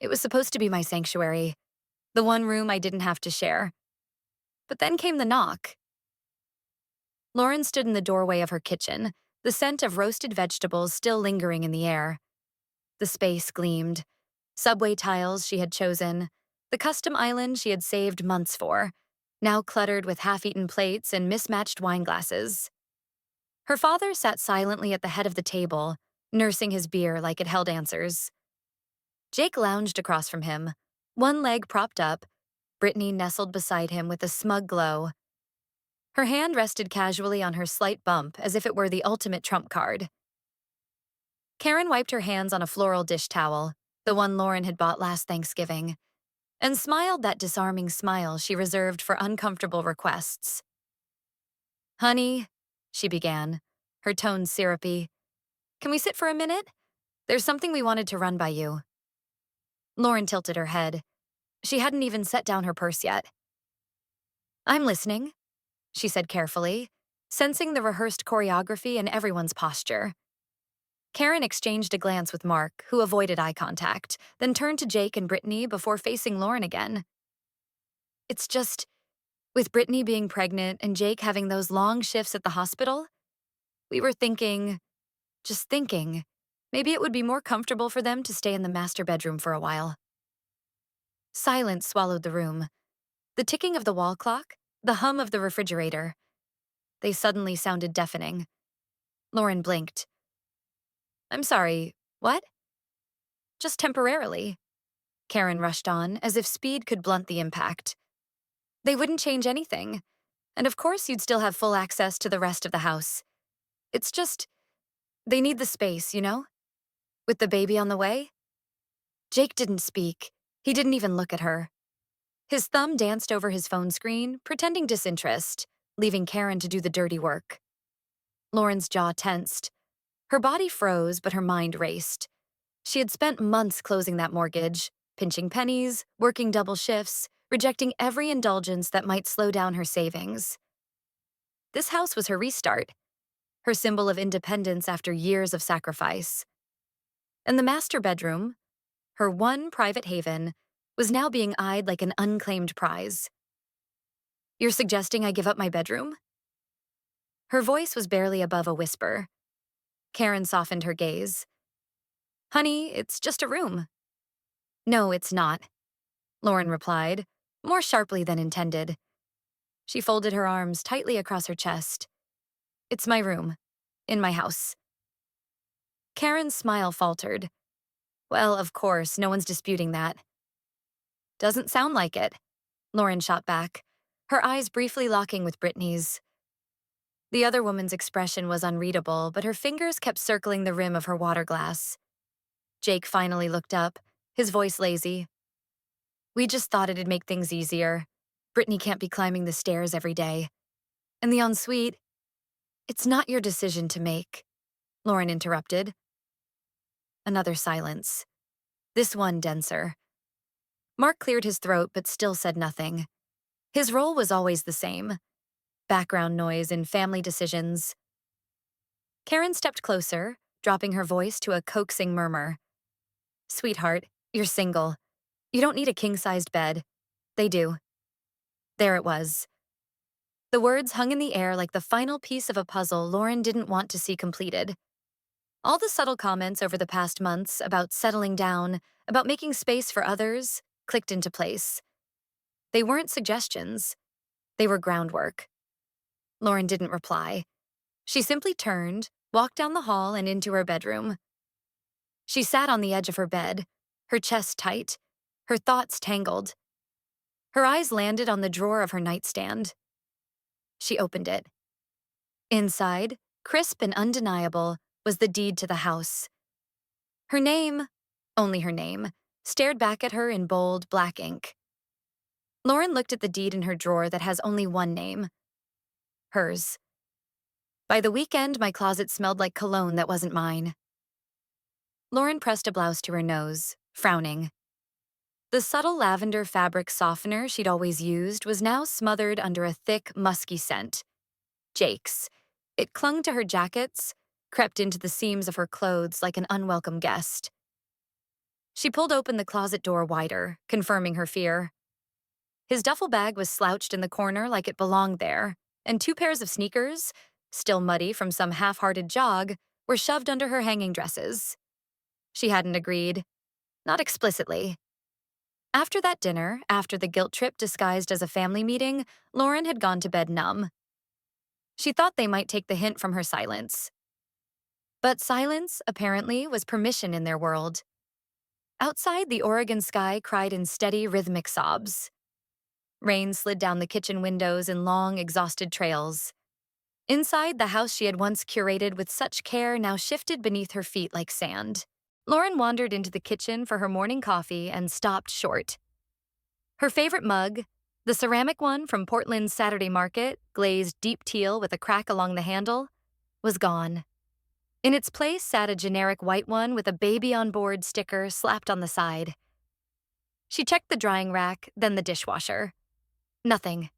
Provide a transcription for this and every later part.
It was supposed to be my sanctuary, the one room I didn't have to share. But then came the knock. Lauren stood in the doorway of her kitchen, the scent of roasted vegetables still lingering in the air. The space gleamed. Subway tiles she had chosen, the custom island she had saved months for, now cluttered with half-eaten plates and mismatched wine glasses. Her father sat silently at the head of the table, nursing his beer like it held answers. Jake lounged across from him, one leg propped up, Brittany nestled beside him with a smug glow. Her hand rested casually on her slight bump as if it were the ultimate trump card. Karen wiped her hands on a floral dish towel, the one Lauren had bought last Thanksgiving, and smiled that disarming smile she reserved for uncomfortable requests. "Honey," she began, her tone syrupy, "can we sit for a minute? There's something we wanted to run by you." Lauren tilted her head. She hadn't even set down her purse yet. "I'm listening," she said carefully, sensing the rehearsed choreography in everyone's posture. Karen exchanged a glance with Mark, who avoided eye contact, then turned to Jake and Brittany before facing Lauren again. "It's just, with Brittany being pregnant and Jake having those long shifts at the hospital, we were just thinking, maybe it would be more comfortable for them to stay in the master bedroom for a while." Silence swallowed the room. The ticking of the wall clock, the hum of the refrigerator. They suddenly sounded deafening. Lauren blinked. "I'm sorry, what?" "Just temporarily," Karen rushed on, as if speed could blunt the impact. "They wouldn't change anything. And of course you'd still have full access to the rest of the house. It's just, they need the space, you know? With the baby on the way." Jake didn't speak. He didn't even look at her. His thumb danced over his phone screen, pretending disinterest, leaving Karen to do the dirty work. Lauren's jaw tensed. Her body froze, but her mind raced. She had spent months closing that mortgage, pinching pennies, working double shifts, rejecting every indulgence that might slow down her savings. This house was her restart, her symbol of independence after years of sacrifice. And the master bedroom, her one private haven, was now being eyed like an unclaimed prize. "You're suggesting I give up my bedroom?" Her voice was barely above a whisper. Karen softened her gaze. "Honey, it's just a room." "No, it's not," Lauren replied, more sharply than intended. She folded her arms tightly across her chest. "It's my room, in my house." Karen's smile faltered. "Well, of course, no one's disputing that." "Doesn't sound like it," Lauren shot back, her eyes briefly locking with Brittany's. The other woman's expression was unreadable, but her fingers kept circling the rim of her water glass. Jake finally looked up, his voice lazy. "We just thought it'd make things easier. Brittany can't be climbing the stairs every day. And the ensuite—" "It's not your decision to make," Lauren interrupted. Another silence. This one denser. Mark cleared his throat but still said nothing. His role was always the same. Background noise in family decisions. Karen stepped closer, dropping her voice to a coaxing murmur. "Sweetheart, you're single. You don't need a king-sized bed. They do." There it was. The words hung in the air like the final piece of a puzzle Lauren didn't want to see completed. All the subtle comments over the past months about settling down, about making space for others, clicked into place. They weren't suggestions. They were groundwork. Lauren didn't reply. She simply turned, walked down the hall and into her bedroom. She sat on the edge of her bed, her chest tight, her thoughts tangled. Her eyes landed on the drawer of her nightstand. She opened it. Inside, crisp and undeniable, was the deed to the house. Her name, only her name, stared back at her in bold black ink. Lauren looked at the deed in her drawer that has only one name. Hers. By the weekend, my closet smelled like cologne that wasn't mine. Lauren pressed a blouse to her nose, frowning. The subtle lavender fabric softener she'd always used was now smothered under a thick, musky scent. Jake's. It clung to her jackets, crept into the seams of her clothes like an unwelcome guest. She pulled open the closet door wider, confirming her fear. His duffel bag was slouched in the corner like it belonged there, and 2 pairs of sneakers, still muddy from some half-hearted jog, were shoved under her hanging dresses. She hadn't agreed. Not explicitly. After that dinner, after the guilt trip disguised as a family meeting, Lauren had gone to bed numb. She thought they might take the hint from her silence. But silence, apparently, was permission in their world. Outside, the Oregon sky cried in steady, rhythmic sobs. Rain slid down the kitchen windows in long, exhausted trails. Inside, the house she had once curated with such care now shifted beneath her feet like sand. Lauren wandered into the kitchen for her morning coffee and stopped short. Her favorite mug, the ceramic one from Portland's Saturday Market, glazed deep teal with a crack along the handle, was gone. In its place sat a generic white one with a baby on board sticker slapped on the side. She checked the drying rack, then the dishwasher. Nothing.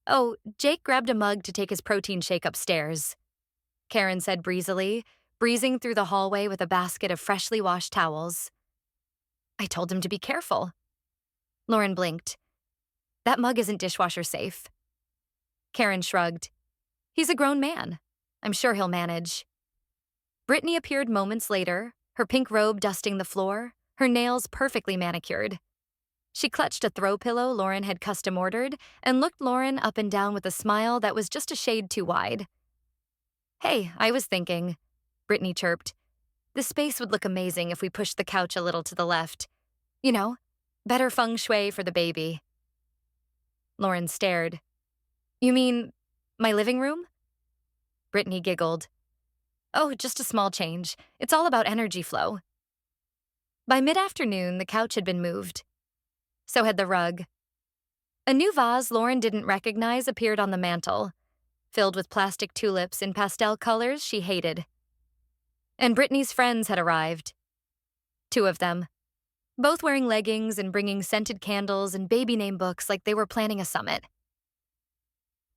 Oh, Jake grabbed a mug to take his protein shake upstairs, Karen said breezily, breezing through the hallway with a basket of freshly washed towels. I told him to be careful. Lauren blinked. That mug isn't dishwasher safe. Karen shrugged. He's a grown man. I'm sure he'll manage. Brittany appeared moments later, her pink robe dusting the floor, her nails perfectly manicured. She clutched a throw pillow Lauren had custom ordered and looked Lauren up and down with a smile that was just a shade too wide. Hey, I was thinking, Brittany chirped. This space would look amazing if we pushed the couch a little to the left. You know, better feng shui for the baby. Lauren stared. You mean my living room? Brittany giggled. Oh, just a small change. It's all about energy flow. By mid-afternoon, the couch had been moved. So had the rug. A new vase Lauren didn't recognize appeared on the mantel, filled with plastic tulips in pastel colors she hated. And Brittany's friends had arrived. 2 of them, both wearing leggings and bringing scented candles and baby name books like they were planning a summit.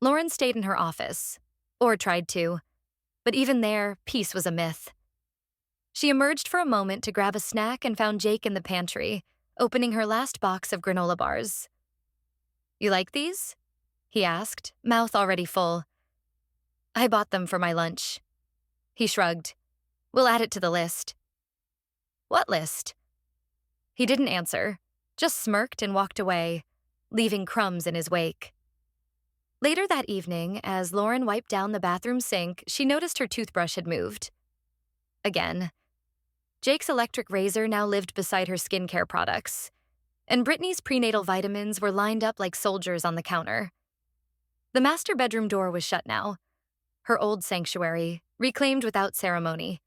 Lauren stayed in her office, or tried to, but even there, peace was a myth. She emerged for a moment to grab a snack and found Jake in the pantry, opening her last box of granola bars. You like these? He asked, mouth already full. I bought them for my lunch. He shrugged. We'll add it to the list. What list? He didn't answer, just smirked and walked away, leaving crumbs in his wake. Later that evening, as Lauren wiped down the bathroom sink, she noticed her toothbrush had moved. Again. Jake's electric razor now lived beside her skincare products, and Brittany's prenatal vitamins were lined up like soldiers on the counter. The master bedroom door was shut now, her old sanctuary, reclaimed without ceremony.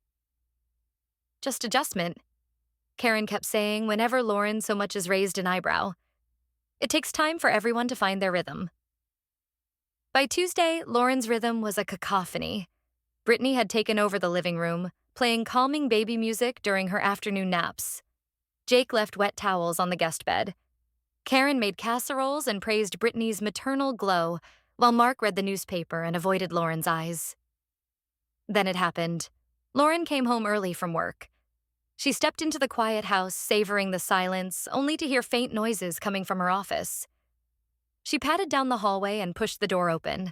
Just adjustment, Karen kept saying whenever Lauren so much as raised an eyebrow. It takes time for everyone to find their rhythm. By Tuesday, Lauren's rhythm was a cacophony. Brittany had taken over the living room, playing calming baby music during her afternoon naps. Jake left wet towels on the guest bed. Karen made casseroles and praised Brittany's maternal glow, while Mark read the newspaper and avoided Lauren's eyes. Then it happened. Lauren came home early from work. She stepped into the quiet house, savoring the silence, only to hear faint noises coming from her office. She patted down the hallway and pushed the door open.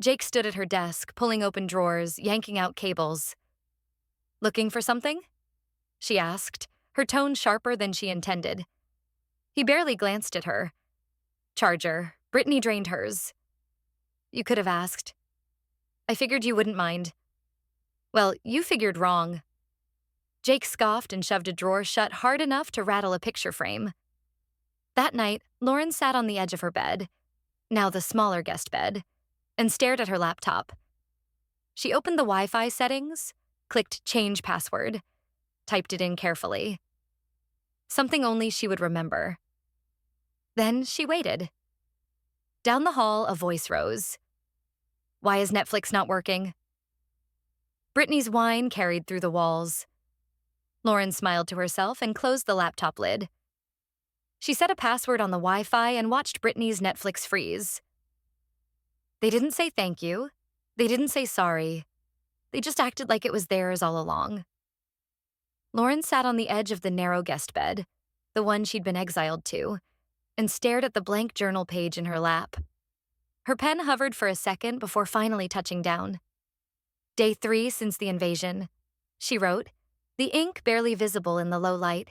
Jake stood at her desk, pulling open drawers, yanking out cables. Looking for something? She asked, her tone sharper than she intended. He barely glanced at her. Charger. Brittany drained hers. You could have asked. I figured you wouldn't mind. Well, you figured wrong. Jake scoffed and shoved a drawer shut hard enough to rattle a picture frame. That night, Lauren sat on the edge of her bed, now the smaller guest bed, and stared at her laptop. She opened the Wi-Fi settings, clicked change password, typed it in carefully. Something only she would remember. Then she waited. Down the hall, a voice rose. Why is Netflix not working? Brittany's whine carried through the walls. Lauren smiled to herself and closed the laptop lid. She set a password on the Wi-Fi and watched Brittany's Netflix freeze. They didn't say thank you. They didn't say sorry. They just acted like it was theirs all along. Lauren sat on the edge of the narrow guest bed, the one she'd been exiled to, and stared at the blank journal page in her lap. Her pen hovered for a second before finally touching down. Day 3 since the invasion, she wrote, the ink barely visible in the low light.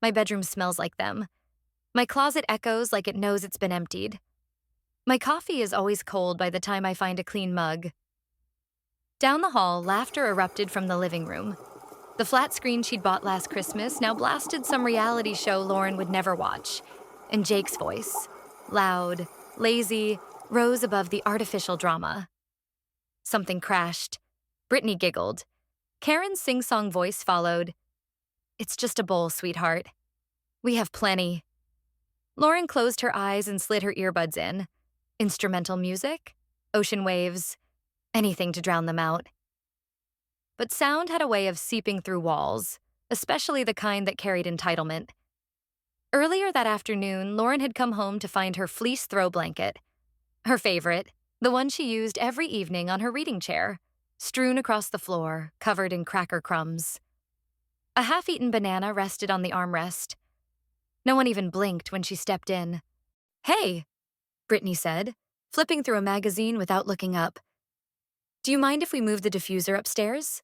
My bedroom smells like them. My closet echoes like it knows it's been emptied. My coffee is always cold by the time I find a clean mug. Down the hall, laughter erupted from the living room. The flat screen she'd bought last Christmas now blasted some reality show Lauren would never watch, and Jake's voice, loud, lazy, rose above the artificial drama. Something crashed. Brittany giggled. Karen's sing-song voice followed. It's just a bowl, sweetheart. We have plenty. Lauren closed her eyes and slid her earbuds in. Instrumental music, ocean waves, anything to drown them out. But sound had a way of seeping through walls, especially the kind that carried entitlement. Earlier that afternoon, Lauren had come home to find her fleece throw blanket, her favorite, the one she used every evening on her reading chair, strewn across the floor, covered in cracker crumbs. A half-eaten banana rested on the armrest. No one even blinked when she stepped in. Hey, Brittany said, flipping through a magazine without looking up. Do you mind if we move the diffuser upstairs?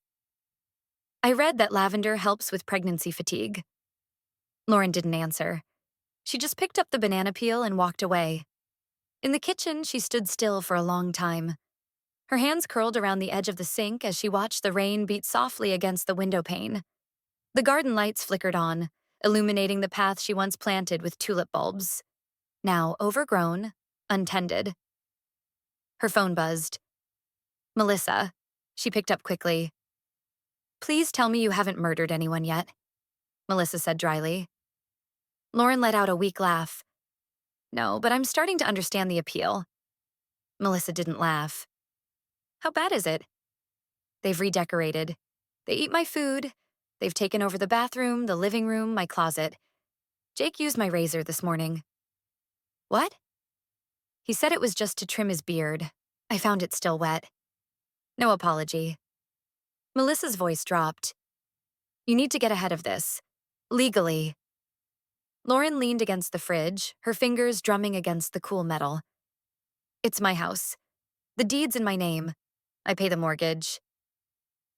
I read that lavender helps with pregnancy fatigue. Lauren didn't answer. She just picked up the banana peel and walked away. In the kitchen, she stood still for a long time. Her hands curled around the edge of the sink as she watched the rain beat softly against the window pane. The garden lights flickered on, illuminating the path she once planted with tulip bulbs. Now overgrown, untended. Her phone buzzed. Melissa. She picked up quickly. Please tell me you haven't murdered anyone yet, Melissa said dryly. Lauren let out a weak laugh. No, but I'm starting to understand the appeal. Melissa didn't laugh. How bad is it? They've redecorated. They eat my food. They've taken over the bathroom, the living room, my closet. Jake used my razor this morning. What? He said it was just to trim his beard. I found it still wet. No apology. Melissa's voice dropped. You need to get ahead of this. Legally. Lauren leaned against the fridge, her fingers drumming against the cool metal. It's my house. The deed's in my name. I pay the mortgage.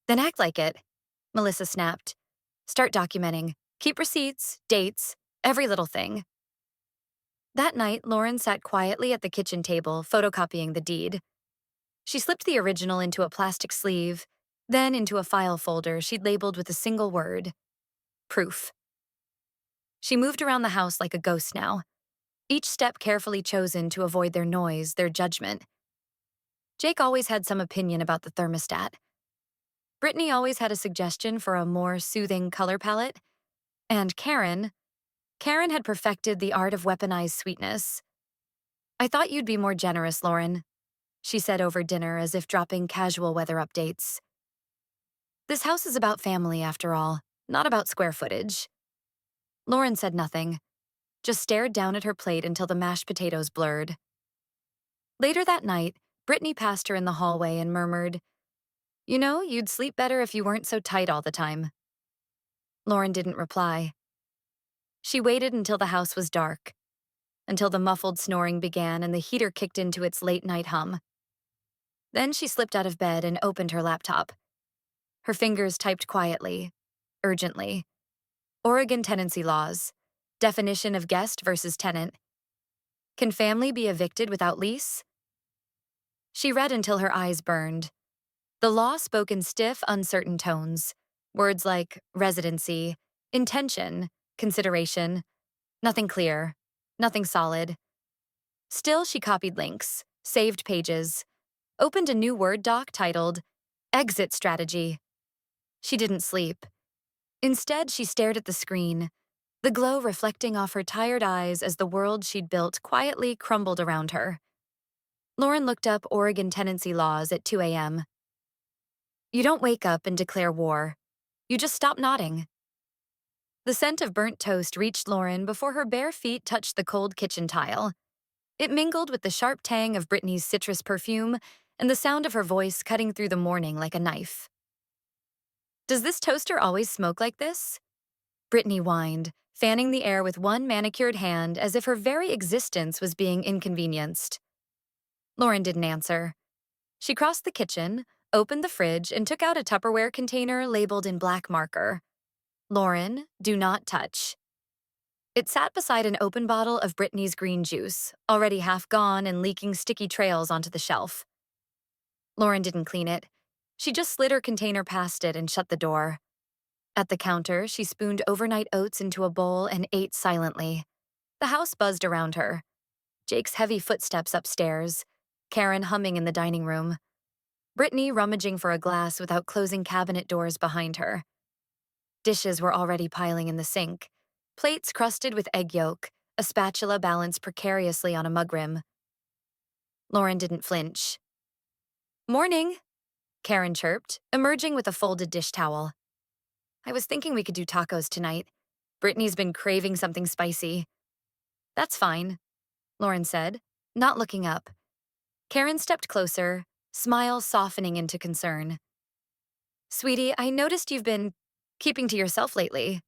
Then act like it, Melissa snapped. Start documenting. Keep receipts, dates, every little thing. That night, Lauren sat quietly at the kitchen table, photocopying the deed. She slipped the original into a plastic sleeve, then into a file folder she'd labeled with a single word. Proof. She moved around the house like a ghost now, each step carefully chosen to avoid their noise, their judgment. Jake always had some opinion about the thermostat. Brittany always had a suggestion for a more soothing color palette. And Karen had perfected the art of weaponized sweetness. I thought you'd be more generous, Lauren, she said over dinner as if dropping casual weather updates. This house is about family, after all, not about square footage. Lauren said nothing, just stared down at her plate until the mashed potatoes blurred. Later that night, Brittany passed her in the hallway and murmured, You know, you'd sleep better if you weren't so tight all the time. Lauren didn't reply. She waited until the house was dark, until the muffled snoring began and the heater kicked into its late-night hum. Then she slipped out of bed and opened her laptop. Her fingers typed quietly, urgently. Oregon tenancy laws. Definition of guest versus tenant. Can family be evicted without lease? She read until her eyes burned. The law spoke in stiff, uncertain tones. Words like residency, intention, consideration. Nothing clear, nothing solid. Still, she copied links, saved pages, opened a new Word doc titled Exit Strategy. She didn't sleep. Instead, she stared at the screen, the glow reflecting off her tired eyes as the world she'd built quietly crumbled around her. Lauren looked up Oregon tenancy laws at 2 a.m. You don't wake up and declare war. You just stop nodding. The scent of burnt toast reached Lauren before her bare feet touched the cold kitchen tile. It mingled with the sharp tang of Brittany's citrus perfume and the sound of her voice cutting through the morning like a knife. Does this toaster always smoke like this? Brittany whined, fanning the air with one manicured hand as if her very existence was being inconvenienced. Lauren didn't answer. She crossed the kitchen, opened the fridge, and took out a Tupperware container labeled in black marker. Lauren, do not touch. It sat beside an open bottle of Brittany's green juice, already half gone and leaking sticky trails onto the shelf. Lauren didn't clean it. She just slid her container past it and shut the door. At the counter, she spooned overnight oats into a bowl and ate silently. The house buzzed around her. Jake's heavy footsteps upstairs, Karen humming in the dining room, Brittany rummaging for a glass without closing cabinet doors behind her. Dishes were already piling in the sink, plates crusted with egg yolk, a spatula balanced precariously on a mug rim. Lauren didn't flinch. "Morning," Karen chirped, emerging with a folded dish towel. "I was thinking we could do tacos tonight. Brittany's been craving something spicy." "That's fine," Lauren said, not looking up. Karen stepped closer, smile softening into concern. "Sweetie, I noticed you've been keeping to yourself lately.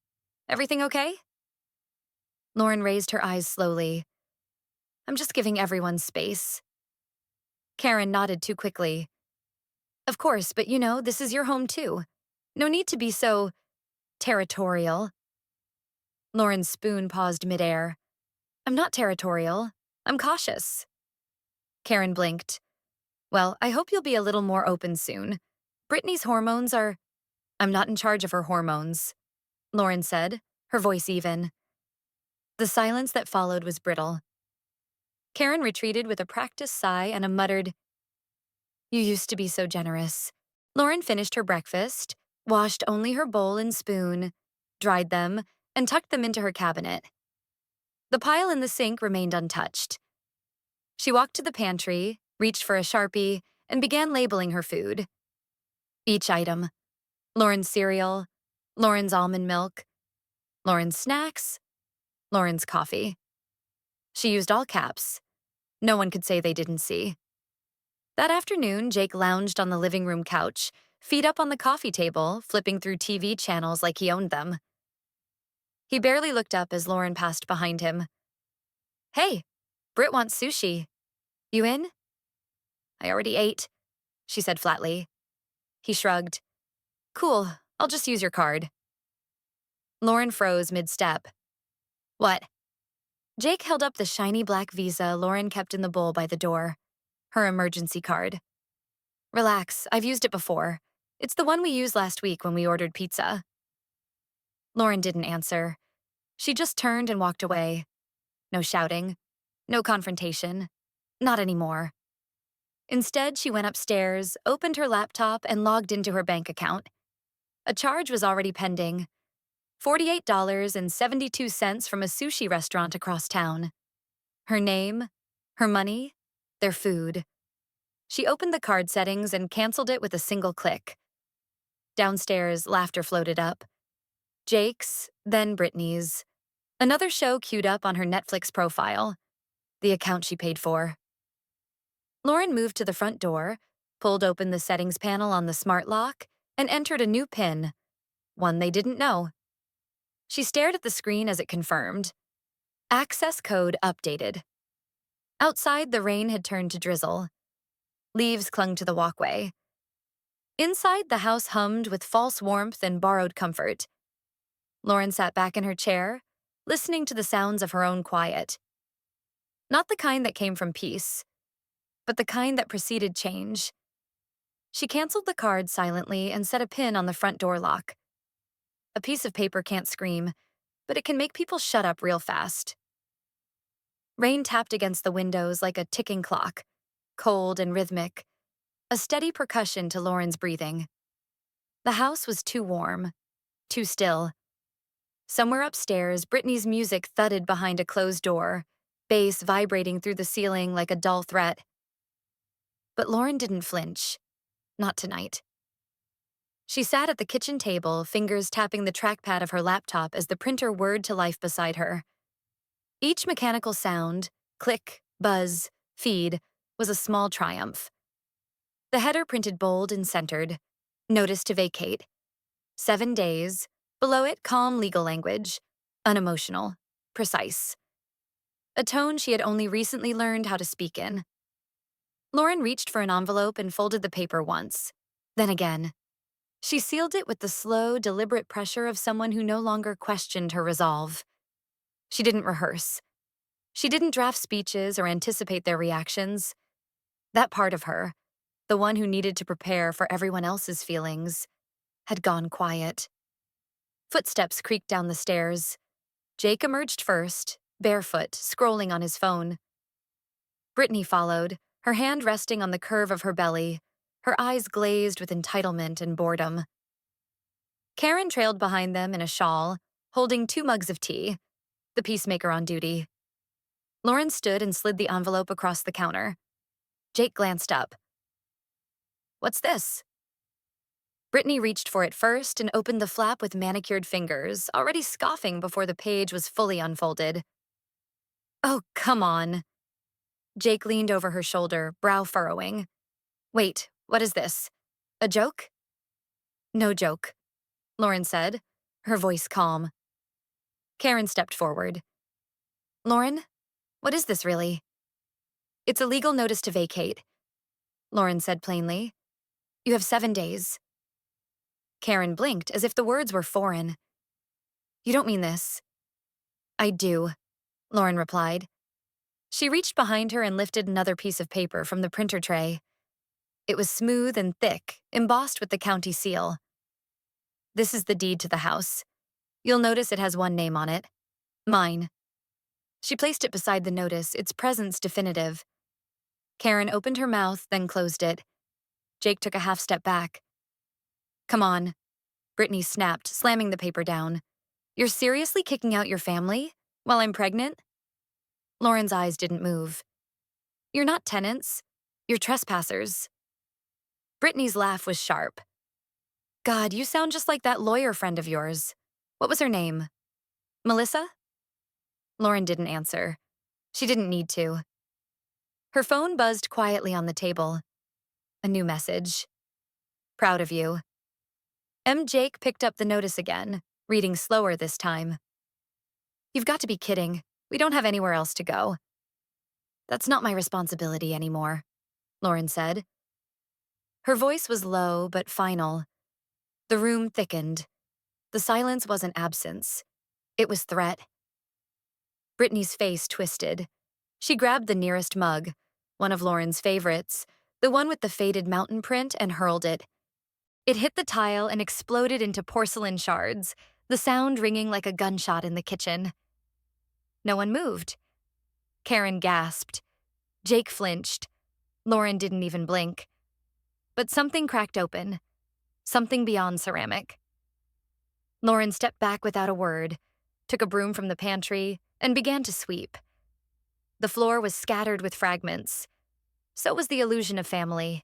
Everything okay?" Lauren raised her eyes slowly. "I'm just giving everyone space." Karen nodded too quickly. "Of course, but this is your home too. No need to be so territorial." Lauren's spoon paused midair. "I'm not territorial. I'm cautious." Karen blinked. "Well, I hope you'll be a little more open soon. Brittany's hormones are—" "I'm not in charge of her hormones," Lauren said, her voice even. The silence that followed was brittle. Karen retreated with a practiced sigh and a muttered, "You used to be so generous." Lauren finished her breakfast, washed only her bowl and spoon, dried them, and tucked them into her cabinet. The pile in the sink remained untouched. She walked to the pantry, reached for a Sharpie, and began labeling her food. Each item: Lauren's cereal, Lauren's almond milk, Lauren's snacks, Lauren's coffee. She used all caps. No one could say they didn't see. That afternoon, Jake lounged on the living room couch, feet up on the coffee table, flipping through TV channels like he owned them. He barely looked up as Lauren passed behind him. "Hey, Britt wants sushi. You in?" "I already ate," she said flatly. He shrugged. "Cool, I'll just use your card." Lauren froze mid-step. "What?" Jake held up the shiny black Visa Lauren kept in the bowl by the door. Her emergency card. "Relax, I've used it before. It's the one we used last week when we ordered pizza." Lauren didn't answer. She just turned and walked away. No shouting. No confrontation. Not anymore. Instead, she went upstairs, opened her laptop, and logged into her bank account. A charge was already pending. $48.72 from a sushi restaurant across town. Her name, her money, their food. She opened the card settings and canceled it with a single click. Downstairs, laughter floated up. Jake's, then Brittany's. Another show queued up on her Netflix profile. The account she paid for. Lauren moved to the front door, pulled open the settings panel on the smart lock, and entered a new PIN. One they didn't know. She stared at the screen as it confirmed. Access code updated. Outside, the rain had turned to drizzle. Leaves clung to the walkway. Inside, the house hummed with false warmth and borrowed comfort. Lauren sat back in her chair, listening to the sounds of her own quiet. Not the kind that came from peace, but the kind that preceded change. She canceled the card silently and set a pin on the front door lock. A piece of paper can't scream, but it can make people shut up real fast. Rain tapped against the windows like a ticking clock, cold and rhythmic, a steady percussion to Lauren's breathing. The house was too warm, too still. Somewhere upstairs, Brittany's music thudded behind a closed door, bass vibrating through the ceiling like a dull threat. But Lauren didn't flinch. Not tonight. She sat at the kitchen table, fingers tapping the trackpad of her laptop as the printer whirred to life beside her. Each mechanical sound, click, buzz, feed, was a small triumph. The header printed bold and centered. Notice to vacate. 7 days. Below it, calm legal language. Unemotional. Precise. A tone she had only recently learned how to speak in. Lauren reached for an envelope and folded the paper once. Then again. She sealed it with the slow, deliberate pressure of someone who no longer questioned her resolve. She didn't rehearse. She didn't draft speeches or anticipate their reactions. That part of her, the one who needed to prepare for everyone else's feelings, had gone quiet. Footsteps creaked down the stairs. Jake emerged first, barefoot, scrolling on his phone. Brittany followed, her hand resting on the curve of her belly, her eyes glazed with entitlement and boredom. Karen trailed behind them in a shawl, holding 2 mugs of tea, the peacemaker on duty. Lauren stood and slid the envelope across the counter. Jake glanced up. "What's this?" Brittany reached for it first and opened the flap with manicured fingers, already scoffing before the page was fully unfolded. "Oh, come on." Jake leaned over her shoulder, brow furrowing. "Wait, what is this? A joke?" "No joke," Lauren said, her voice calm. Karen stepped forward. "Lauren, what is this really?" "It's a legal notice to vacate," Lauren said plainly. "You have 7 days." Karen blinked as if the words were foreign. "You don't mean this." "I do," Lauren replied. She reached behind her and lifted another piece of paper from the printer tray. It was smooth and thick, embossed with the county seal. "This is the deed to the house. You'll notice it has one name on it. Mine." She placed it beside the notice, its presence definitive. Karen opened her mouth, then closed it. Jake took a half step back. "Come on," Brittany snapped, slamming the paper down. "You're seriously kicking out your family? While I'm pregnant?" Lauren's eyes didn't move. "You're not tenants. You're trespassers." Brittany's laugh was sharp. "God, you sound just like that lawyer friend of yours. What was her name? Melissa?" Lauren didn't answer. She didn't need to. Her phone buzzed quietly on the table. A new message. "Proud of you." Jake picked up the notice again, reading slower this time. "You've got to be kidding. We don't have anywhere else to go." "That's not my responsibility anymore," Lauren said. Her voice was low but final. The room thickened. The silence wasn't absence. It was threat. Brittany's face twisted. She grabbed the nearest mug, one of Lauren's favorites, the one with the faded mountain print, and hurled it. It hit the tile and exploded into porcelain shards, the sound ringing like a gunshot in the kitchen. No one moved. Karen gasped. Jake flinched. Lauren didn't even blink. But something cracked open. Something beyond ceramic. Lauren stepped back without a word, took a broom from the pantry, and began to sweep. The floor was scattered with fragments. So was the illusion of family.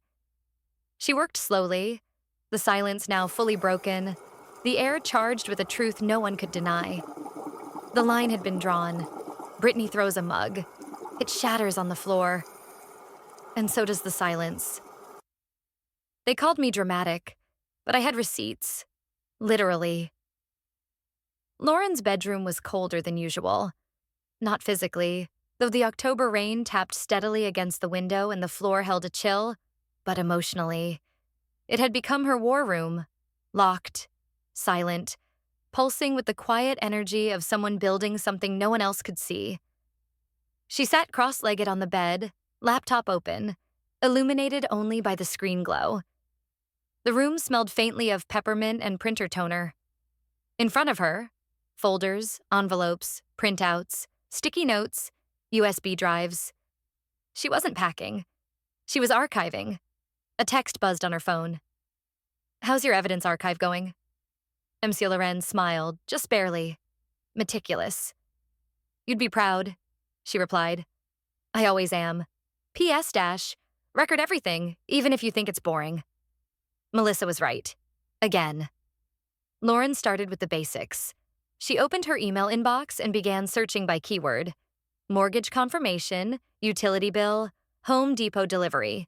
She worked slowly, the silence now fully broken, the air charged with a truth no one could deny. The line had been drawn. Brittany throws a mug. It shatters on the floor. And so does the silence. They called me dramatic, but I had receipts. Literally. Lauren's bedroom was colder than usual. Not physically, though the October rain tapped steadily against the window and the floor held a chill, but emotionally. It had become her war room, locked, silent, pulsing with the quiet energy of someone building something no one else could see. She sat cross-legged on the bed, laptop open, illuminated only by the screen glow. The room smelled faintly of peppermint and printer toner. In front of her, folders, envelopes, printouts, sticky notes, USB drives. She wasn't packing. She was archiving. A text buzzed on her phone. "How's your evidence archive going?" MC Loren smiled, just barely. Meticulous. "You'd be proud," she replied. "I always am. PS dash, record everything, even if you think it's boring." Melissa was right. Again. Lauren started with the basics. She opened her email inbox and began searching by keyword. Mortgage confirmation, utility bill, Home Depot delivery.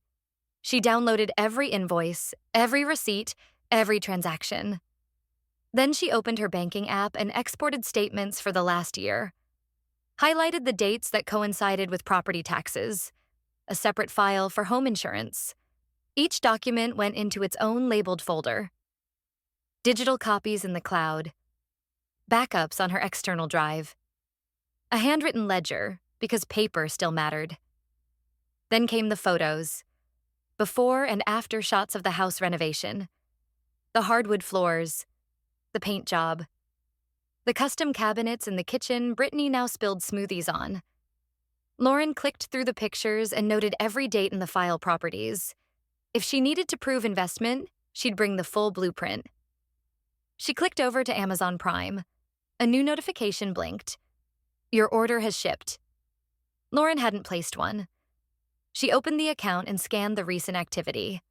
She downloaded every invoice, every receipt, every transaction. Then she opened her banking app and exported statements for the last year, highlighted the dates that coincided with property taxes, a separate file for home insurance. Each document went into its own labeled folder. Digital copies in the cloud, backups on her external drive, a handwritten ledger because paper still mattered. Then came the photos, before and after shots of the house renovation, the hardwood floors, the paint job, the custom cabinets in the kitchen Brittany now spilled smoothies on. Lauren clicked through the pictures and noted every date in the file properties. If she needed to prove investment, she'd bring the full blueprint. She clicked over to Amazon Prime. A new notification blinked. Your order has shipped. Lauren hadn't placed one. She opened the account and scanned the recent activity.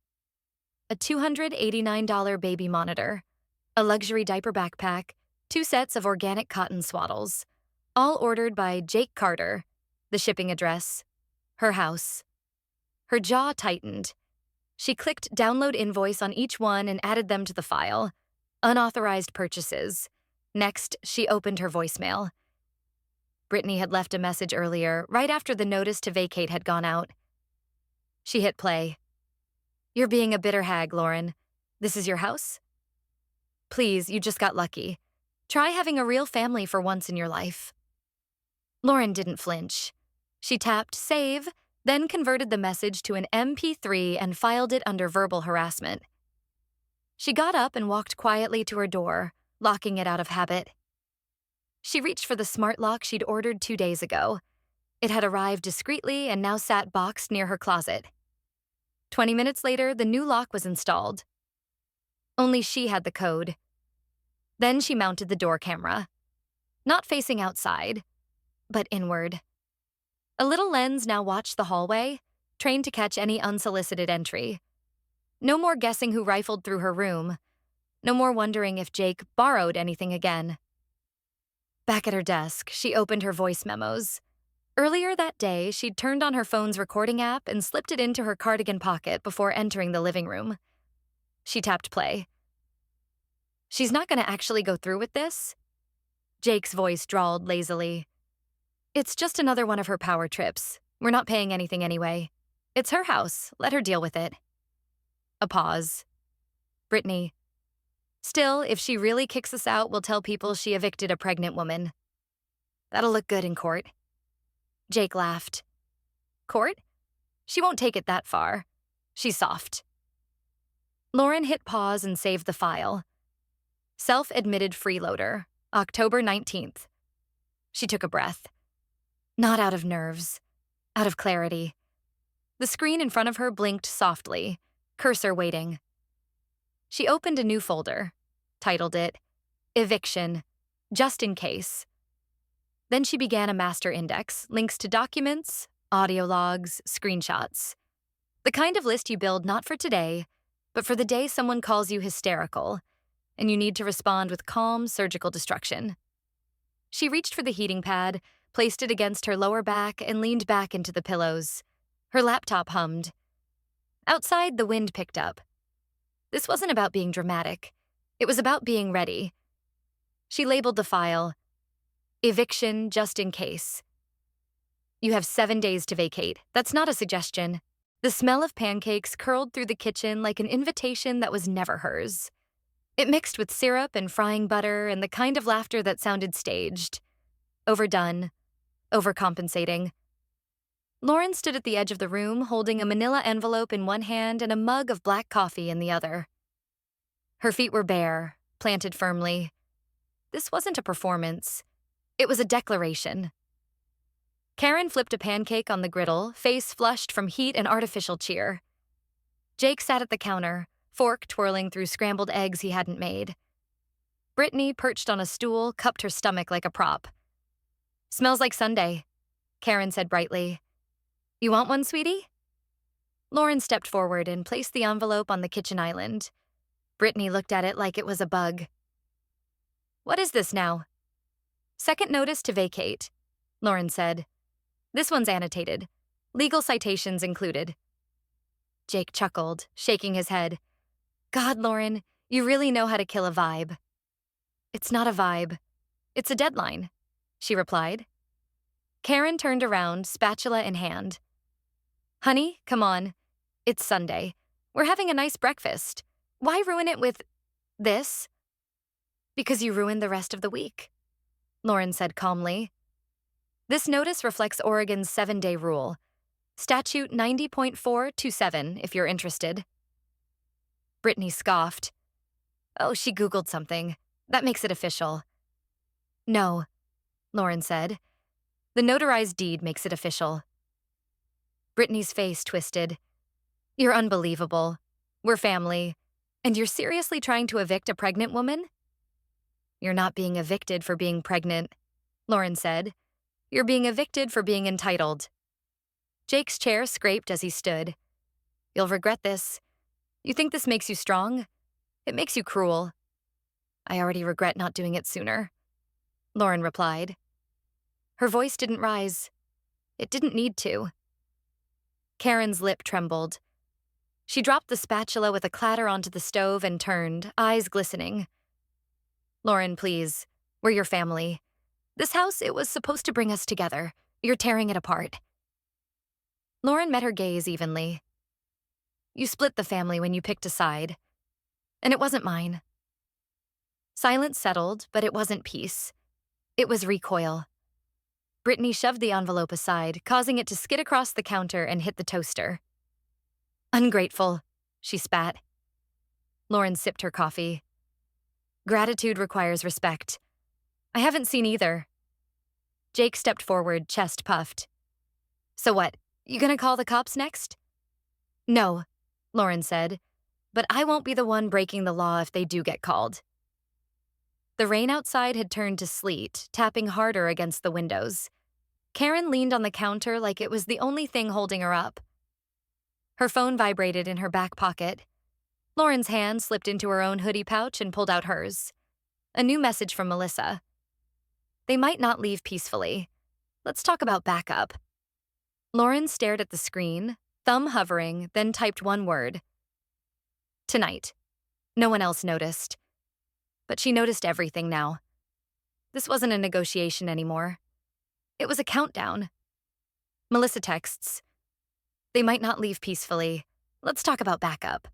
A $289 baby monitor, a luxury diaper backpack, 2 sets of organic cotton swaddles, all ordered by Jake Carter, the shipping address, her house. Her jaw tightened. She clicked download invoice on each one and added them to the file. Unauthorized purchases. Next, she opened her voicemail. Brittany had left a message earlier, right after the notice to vacate had gone out. She hit play. You're being a bitter hag, Lauren. This is your house? Please, you just got lucky. Try having a real family for once in your life. Lauren didn't flinch. She tapped save, then converted the message to an MP3 and filed it under verbal harassment. She got up and walked quietly to her door, locking it out of habit. She reached for the smart lock she'd ordered 2 days ago. It had arrived discreetly and now sat boxed near her closet. 20 minutes later, the new lock was installed. Only she had the code. Then she mounted the door camera. Not facing outside, but inward. A little lens now watched the hallway, trained to catch any unsolicited entry. No more guessing who rifled through her room. No more wondering if Jake borrowed anything again. Back at her desk, she opened her voice memos. Earlier that day, she'd turned on her phone's recording app and slipped it into her cardigan pocket before entering the living room. She tapped play. She's not going to actually go through with this? Jake's voice drawled lazily. It's just another one of her power trips. We're not paying anything anyway. It's her house. Let her deal with it. A pause. Brittany. Still, if she really kicks us out, we'll tell people she evicted a pregnant woman. That'll look good in court. Jake laughed. Court? She won't take it that far. She's soft. Lauren hit pause and saved the file. Self-admitted freeloader, October 19th. She took a breath. Not out of nerves, out of clarity. The screen in front of her blinked softly, cursor waiting. She opened a new folder, titled it, Eviction, just in case. Then she began a master index, links to documents, audio logs, screenshots. The kind of list you build not for today, but for the day someone calls you hysterical, and you need to respond with calm, surgical destruction. She reached for the heating pad, placed it against her lower back, and leaned back into the pillows. Her laptop hummed. Outside, the wind picked up. This wasn't about being dramatic. It was about being ready. She labeled the file, Eviction just in case. You have 7 days to vacate. That's not a suggestion. The smell of pancakes curled through the kitchen like an invitation that was never hers. It mixed with syrup and frying butter and the kind of laughter that sounded staged. Overdone. Overcompensating. Lauren stood at the edge of the room, holding a manila envelope in one hand and a mug of black coffee in the other. Her feet were bare, planted firmly. This wasn't a performance. It was a declaration. Karen flipped a pancake on the griddle, face flushed from heat and artificial cheer. Jake sat at the counter, fork twirling through scrambled eggs he hadn't made. Brittany, perched on a stool, cupped her stomach like a prop. Smells like Sunday, Karen said brightly. You want one, sweetie? Lauren stepped forward and placed the envelope on the kitchen island. Brittany looked at it like it was a bug. What is this now? Second notice to vacate, Lauren said. This one's annotated. Legal citations included. Jake chuckled, shaking his head. God, Lauren, you really know how to kill a vibe. It's not a vibe. It's a deadline, she replied. Karen turned around, spatula in hand. Honey, come on. It's Sunday. We're having a nice breakfast. Why ruin it with this? Because you ruined the rest of the week, Lauren said calmly. This notice reflects Oregon's 7-day rule. Statute 90.427, if you're interested. Brittany scoffed. Oh, she Googled something. That makes it official. No, Lauren said. The notarized deed makes it official. Brittany's face twisted. You're unbelievable. We're family. And you're seriously trying to evict a pregnant woman? You're not being evicted for being pregnant, Lauren said. You're being evicted for being entitled. Jake's chair scraped as he stood. You'll regret this. You think this makes you strong? It makes you cruel. I already regret not doing it sooner, Lauren replied. Her voice didn't rise. It didn't need to. Karen's lip trembled. She dropped the spatula with a clatter onto the stove and turned, eyes glistening. Lauren, please. We're your family. This house, it was supposed to bring us together. You're tearing it apart. Lauren met her gaze evenly. You split the family when you picked a side. And it wasn't mine. Silence settled, but it wasn't peace. It was recoil. Brittany shoved the envelope aside, causing it to skid across the counter and hit the toaster. Ungrateful, she spat. Lauren sipped her coffee. Gratitude requires respect. I haven't seen either. Jake stepped forward, chest puffed. So what, you gonna call the cops next? No, Lauren said, but I won't be the one breaking the law if they do get called. The rain outside had turned to sleet, tapping harder against the windows. Karen leaned on the counter like it was the only thing holding her up. Her phone vibrated in her back pocket. Lauren's hand slipped into her own hoodie pouch and pulled out hers. A new message from Melissa. They might not leave peacefully. Let's talk about backup. Lauren stared at the screen, thumb hovering, then typed one word. Tonight. No one else noticed. But she noticed everything now. This wasn't a negotiation anymore. It was a countdown. Melissa texts. They might not leave peacefully. Let's talk about backup.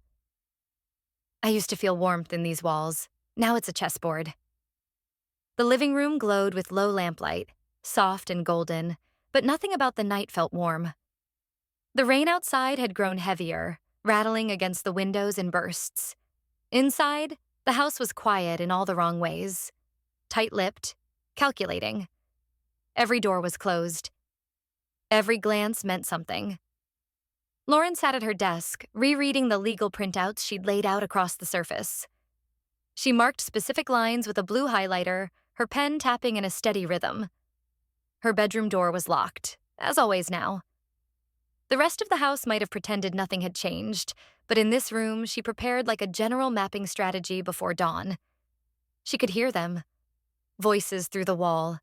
I used to feel warmth in these walls. Now it's a chessboard. The living room glowed with low lamplight, soft and golden, but nothing about the night felt warm. The rain outside had grown heavier, rattling against the windows in bursts. Inside, the house was quiet in all the wrong ways. Tight-lipped, calculating. Every door was closed. Every glance meant something. Lauren sat at her desk, rereading the legal printouts she'd laid out across the surface. She marked specific lines with a blue highlighter, her pen tapping in a steady rhythm. Her bedroom door was locked, as always now. The rest of the house might have pretended nothing had changed, but in this room, she prepared like a general mapping strategy before dawn. She could hear them. Voices through the wall.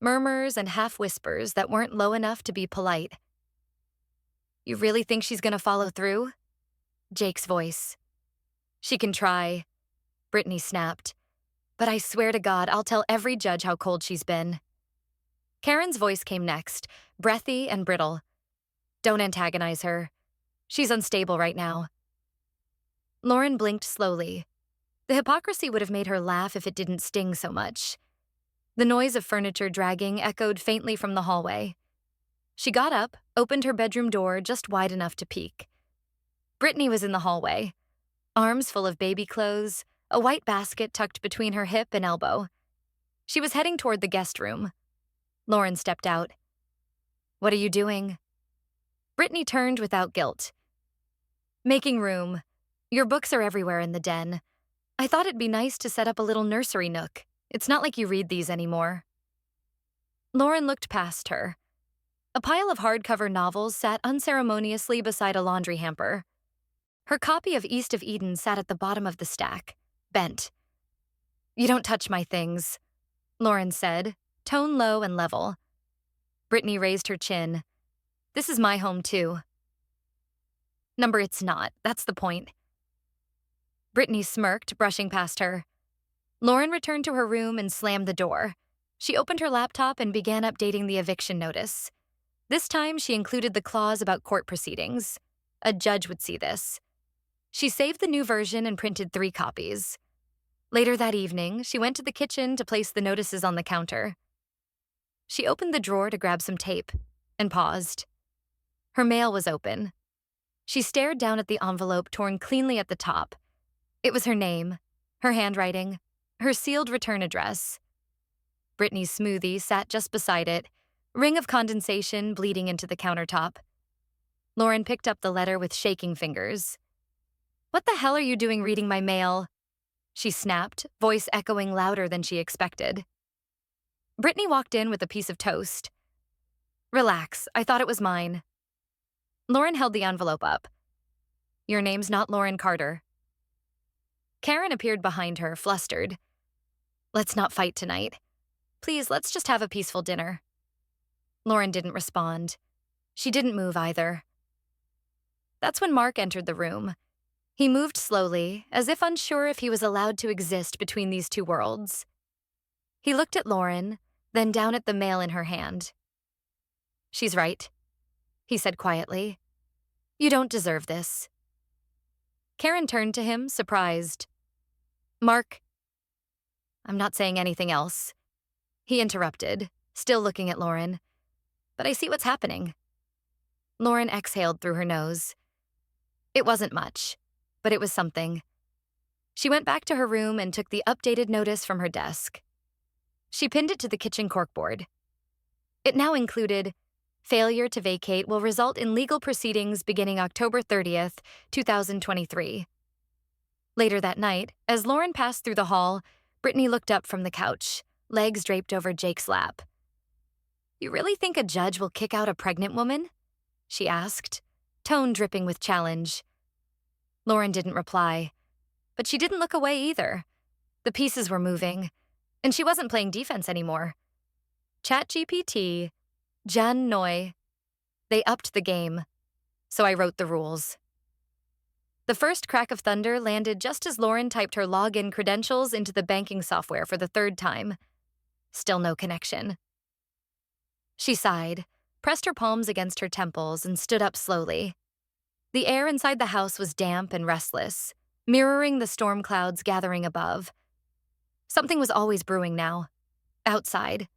Murmurs and half-whispers that weren't low enough to be polite. You really think she's gonna follow through? Jake's voice. She can try, Brittany snapped. But I swear to God, I'll tell every judge how cold she's been. Karen's voice came next, breathy and brittle. Don't antagonize her. She's unstable right now. Lauren blinked slowly. The hypocrisy would have made her laugh if it didn't sting so much. The noise of furniture dragging echoed faintly from the hallway. She got up, opened her bedroom door just wide enough to peek. Brittany was in the hallway, arms full of baby clothes, a white basket tucked between her hip and elbow. She was heading toward the guest room. Lauren stepped out. What are you doing? Brittany turned without guilt. Making room. Your books are everywhere in the den. I thought it'd be nice to set up a little nursery nook. It's not like you read these anymore. Lauren looked past her. A pile of hardcover novels sat unceremoniously beside a laundry hamper. Her copy of East of Eden sat at the bottom of the stack, bent. You don't touch my things, Lauren said, tone low and level. Brittany raised her chin. This is my home, too. Number, it's not. That's the point. Brittany smirked, brushing past her. Lauren returned to her room and slammed the door. She opened her laptop and began updating the eviction notice. This time, she included the clause about court proceedings. A judge would see this. She saved the new version and printed 3 copies. Later that evening, she went to the kitchen to place the notices on the counter. She opened the drawer to grab some tape and paused. Her mail was open. She stared down at the envelope torn cleanly at the top. It was her name, her handwriting, her sealed return address. Brittany's smoothie sat just beside it, ring of condensation bleeding into the countertop. Lauren picked up the letter with shaking fingers. "What the hell are you doing reading my mail?" she snapped, voice echoing louder than she expected. Brittany walked in with a piece of toast. "Relax, I thought it was mine." Lauren held the envelope up. "Your name's not Lauren Carter." Karen appeared behind her, flustered. "Let's not fight tonight. Please, let's just have a peaceful dinner." Lauren didn't respond. She didn't move either. That's when Mark entered the room. He moved slowly, as if unsure if he was allowed to exist between these two worlds. He looked at Lauren, then down at the mail in her hand. "She's right," he said quietly. "You don't deserve this." Karen turned to him, surprised. "Mark." "I'm not saying anything else," he interrupted, still looking at Lauren. "But I see what's happening." Lauren exhaled through her nose. It wasn't much, but it was something. She went back to her room and took the updated notice from her desk. She pinned it to the kitchen corkboard. It now included, "Failure to vacate will result in legal proceedings beginning October 30th, 2023. Later that night, as Lauren passed through the hall, Brittany looked up from the couch, legs draped over Jake's lap. "You really think a judge will kick out a pregnant woman?" she asked, tone dripping with challenge. Lauren didn't reply, but she didn't look away either. The pieces were moving, and she wasn't playing defense anymore. ChatGPT, Jan Noi. They upped the game, so I wrote the rules. The first crack of thunder landed just as Lauren typed her login credentials into the banking software for the 3rd time. Still no connection. She sighed, pressed her palms against her temples, and stood up slowly. The air inside the house was damp and restless, mirroring the storm clouds gathering above. Something was always brewing now. Outside,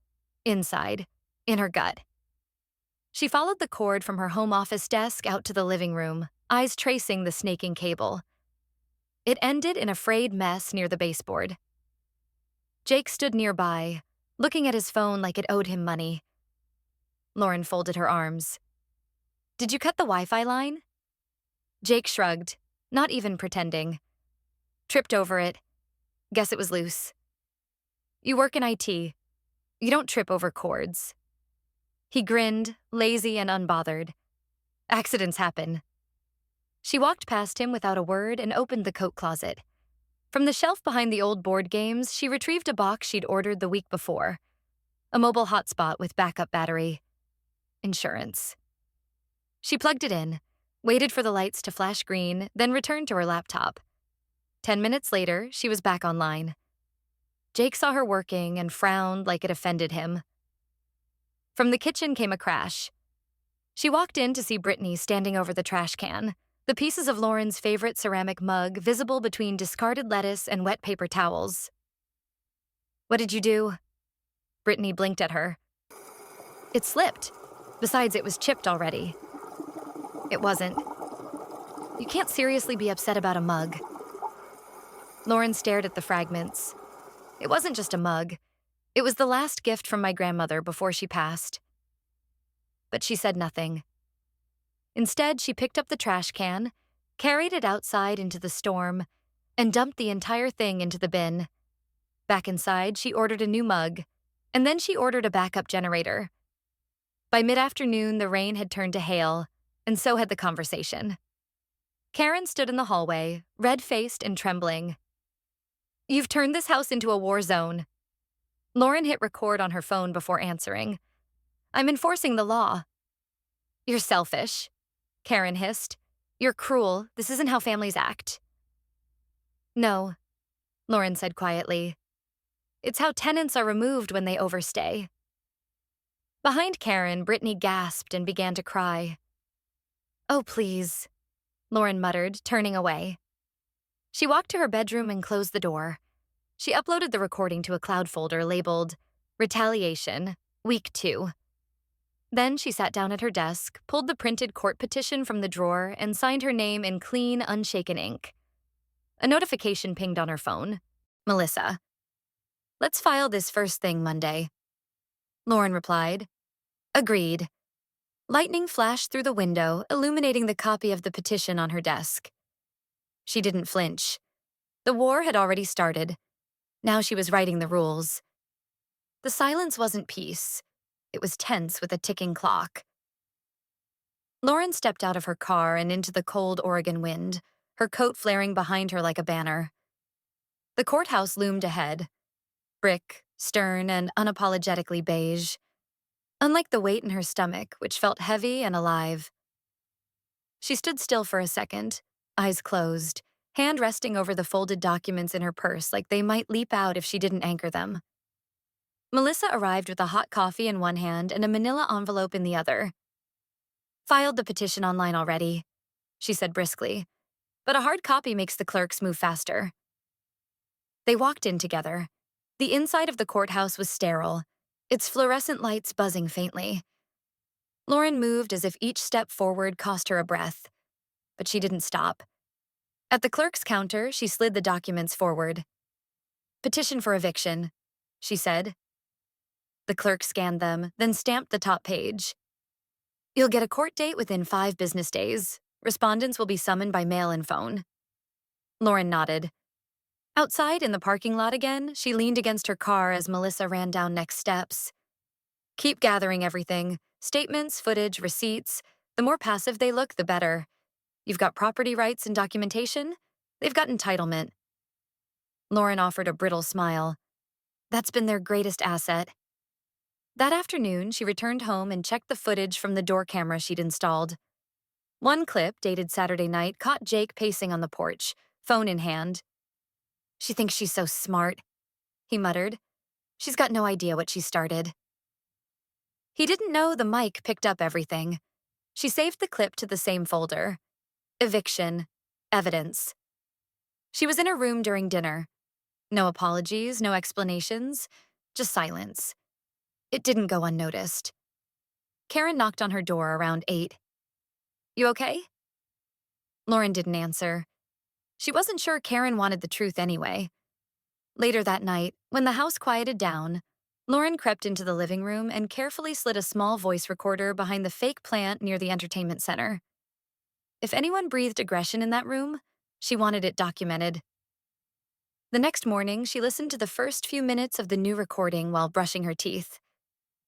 inside, in her gut. She followed the cord from her home office desk out to the living room, eyes tracing the snaking cable. It ended in a frayed mess near the baseboard. Jake stood nearby, looking at his phone like it owed him money. Lauren folded her arms. "Did you cut the Wi-Fi line?" Jake shrugged, not even pretending. "Tripped over it. Guess it was loose." "You work in IT. You don't trip over cords." He grinned, lazy and unbothered. "Accidents happen." She walked past him without a word and opened the coat closet. From the shelf behind the old board games, she retrieved a box she'd ordered the week before. A mobile hotspot with backup battery. Insurance. She plugged it in, waited for the lights to flash green, then returned to her laptop. 10 minutes later, she was back online. Jake saw her working and frowned like it offended him. From the kitchen came a crash. She walked in to see Brittany standing over the trash can, the pieces of Lauren's favorite ceramic mug visible between discarded lettuce and wet paper towels. "What did you do?" Brittany blinked at her. "It slipped. Besides, it was chipped already." "It wasn't." "You can't seriously be upset about a mug." Lauren stared at the fragments. It wasn't just a mug. It was the last gift from my grandmother before she passed. But she said nothing. Instead, she picked up the trash can, carried it outside into the storm, and dumped the entire thing into the bin. Back inside, she ordered a new mug, and then she ordered a backup generator. By mid-afternoon, the rain had turned to hail, and so had the conversation. Karen stood in the hallway, red-faced and trembling. "You've turned this house into a war zone." Lauren hit record on her phone before answering. "I'm enforcing the law." "You're selfish," Karen hissed. "You're cruel. This isn't how families act." "No," Lauren said quietly. It's how tenants are removed when they overstay. Behind Karen, Brittany gasped and began to cry. "Oh, please," Lauren muttered, turning away. She walked to her bedroom and closed the door. She uploaded the recording to a cloud folder labeled Retaliation, Week 2. Then she sat down at her desk, pulled the printed court petition from the drawer, and signed her name in clean, unshaken ink. A notification pinged on her phone. Melissa. "Let's file this first thing Monday." Lauren replied. "Agreed." Lightning flashed through the window, illuminating the copy of the petition on her desk. She didn't flinch. The war had already started. Now she was writing the rules. The silence wasn't peace. It was tense with a ticking clock. Lauren stepped out of her car and into the cold Oregon wind, her coat flaring behind her like a banner. The courthouse loomed ahead, brick, stern, and unapologetically beige, unlike the weight in her stomach, which felt heavy and alive. She stood still for a second, eyes closed, hand resting over the folded documents in her purse like they might leap out if she didn't anchor them. Melissa arrived with a hot coffee in one hand and a manila envelope in the other. "Filed the petition online already," she said briskly, "but a hard copy makes the clerks move faster." They walked in together. The inside of the courthouse was sterile, its fluorescent lights buzzing faintly. Lauren moved as if each step forward cost her a breath, but she didn't stop. At the clerk's counter, she slid the documents forward. "Petition for eviction," she said. The clerk scanned them, then stamped the top page. "You'll get a court date within 5 business days. Respondents will be summoned by mail and phone." Lauren nodded. Outside in the parking lot again, she leaned against her car as Melissa ran down next steps. "Keep gathering everything. Statements, footage, receipts. The more passive they look, the better. You've got property rights and documentation. They've got entitlement." Lauren offered a brittle smile. That's been their greatest asset. That afternoon, she returned home and checked the footage from the door camera she'd installed. One clip, dated Saturday night, caught Jake pacing on the porch, phone in hand. "She thinks she's so smart," he muttered. "She's got no idea what she started." He didn't know the mic picked up everything. She saved the clip to the same folder. Eviction. Evidence. She was in her room during dinner. No apologies, no explanations, just silence. It didn't go unnoticed. Karen knocked on her door around 8. "You okay?" Lauren didn't answer. She wasn't sure Karen wanted the truth anyway. Later that night, when the house quieted down, Lauren crept into the living room and carefully slid a small voice recorder behind the fake plant near the entertainment center. If anyone breathed aggression in that room, she wanted it documented. The next morning, she listened to the first few minutes of the new recording while brushing her teeth.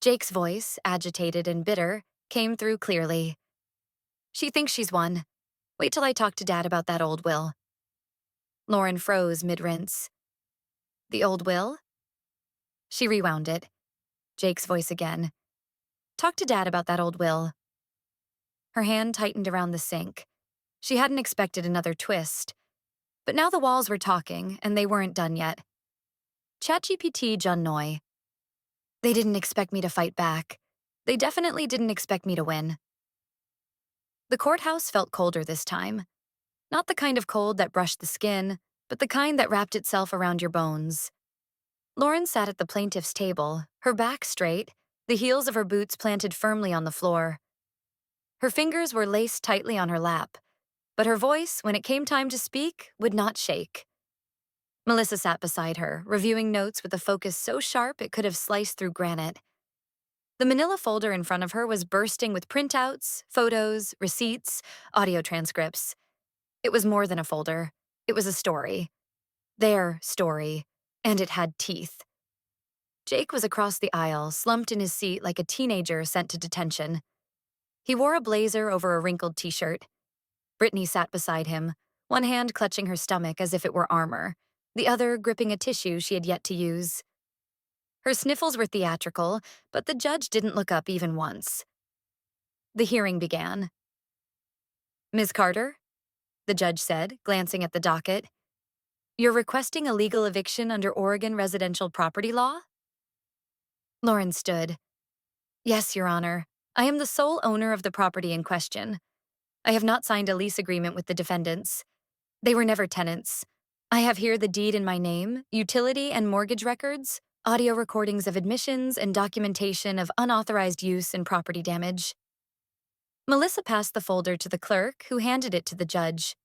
Jake's voice, agitated and bitter, came through clearly. "She thinks she's won. Wait till I talk to Dad about that old will." Lauren froze mid-rinse. "The old will?" She rewound it. Jake's voice again. "Talk to Dad about that old will." Her hand tightened around the sink. She hadn't expected another twist. But now the walls were talking, and they weren't done yet. ChatGPT John Noy. "They didn't expect me to fight back. They definitely didn't expect me to win." The courthouse felt colder this time. Not the kind of cold that brushed the skin, but the kind that wrapped itself around your bones. Lauren sat at the plaintiff's table, her back straight, the heels of her boots planted firmly on the floor. Her fingers were laced tightly on her lap, but her voice, when it came time to speak, would not shake. Melissa sat beside her, reviewing notes with a focus so sharp it could have sliced through granite. The manila folder in front of her was bursting with printouts, photos, receipts, audio transcripts. It was more than a folder. It was a story. Their story. And it had teeth. Jake was across the aisle, slumped in his seat like a teenager sent to detention. He wore a blazer over a wrinkled t-shirt. Brittany sat beside him, one hand clutching her stomach as if it were armor, the other gripping a tissue she had yet to use. Her sniffles were theatrical, but the judge didn't look up even once. The hearing began. "Ms. Carter?" the judge said, glancing at the docket. You're requesting a legal eviction under Oregon residential property law? Lauren stood. Yes, Your Honor. I am the sole owner of the property in question. I have not signed a lease agreement with the defendants. They were never tenants. I have here the deed in my name, utility and mortgage records, audio recordings of admissions, and documentation of unauthorized use and property damage. Melissa passed the folder to the clerk, who handed it to the judge.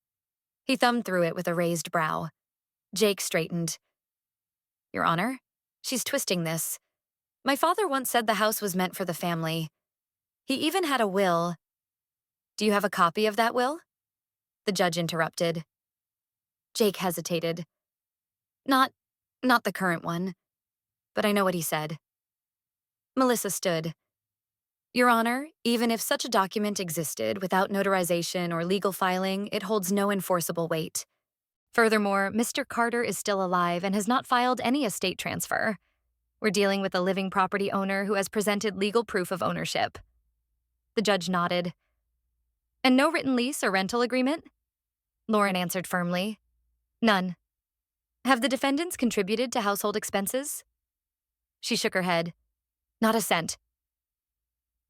He thumbed through it with a raised brow. Jake straightened. Your Honor, she's twisting this. My father once said the house was meant for the family. He even had a will. Do you have a copy of that will? The judge interrupted. Jake hesitated. Not the current one, but I know what he said. Melissa stood. Your Honor, even if such a document existed without notarization or legal filing, it holds no enforceable weight. Furthermore, Mr. Carter is still alive and has not filed any estate transfer. We're dealing with a living property owner who has presented legal proof of ownership. The judge nodded. And no written lease or rental agreement? Lauren answered firmly. None. Have the defendants contributed to household expenses? She shook her head. Not a cent.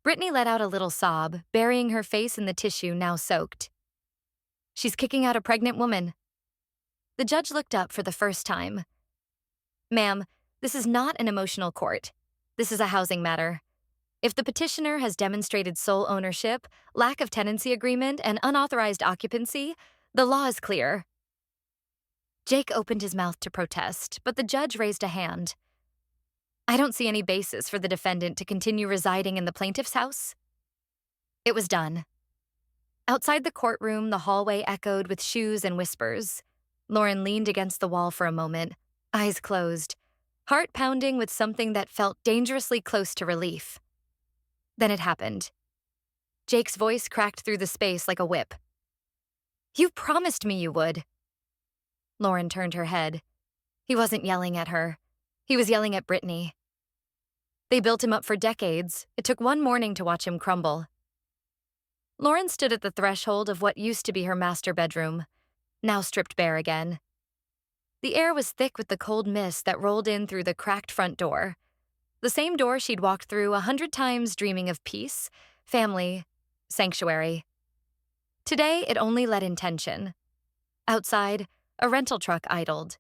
Brittany let out a little sob, burying her face in the tissue now soaked. She's kicking out a pregnant woman. The judge looked up for the first time. Ma'am, this is not an emotional court. This is a housing matter. If the petitioner has demonstrated sole ownership, lack of tenancy agreement, and unauthorized occupancy, the law is clear. Jake opened his mouth to protest, but the judge raised a hand. I don't see any basis for the defendant to continue residing in the plaintiff's house. It was done. Outside the courtroom, the hallway echoed with shoes and whispers. Lauren leaned against the wall for a moment, eyes closed, heart pounding with something that felt dangerously close to relief. Then it happened. Jake's voice cracked through the space like a whip. You promised me you would. Lauren turned her head. He wasn't yelling at her. He was yelling at Brittany. They built him up for decades. It took one morning to watch him crumble. Lauren stood at the threshold of what used to be her master bedroom, now stripped bare again. The air was thick with the cold mist that rolled in through the cracked front door. The same door she'd walked through 100 times dreaming of peace, family, sanctuary. Today, it only let in tension. Outside, a rental truck idled.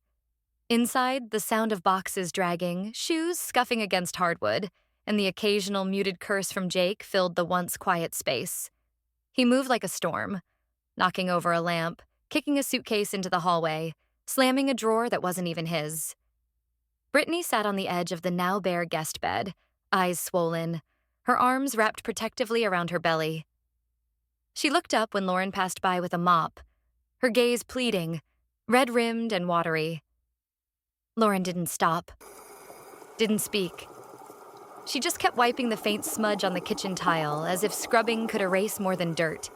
Inside, the sound of boxes dragging, shoes scuffing against hardwood, and the occasional muted curse from Jake filled the once quiet space. He moved like a storm, knocking over a lamp, kicking a suitcase into the hallway, slamming a drawer that wasn't even his. Brittany sat on the edge of the now bare guest bed, eyes swollen, her arms wrapped protectively around her belly. She looked up when Lauren passed by with a mop, her gaze pleading, red-rimmed and watery. Lauren didn't stop, didn't speak. She just kept wiping the faint smudge on the kitchen tile as if scrubbing could erase more than dirt.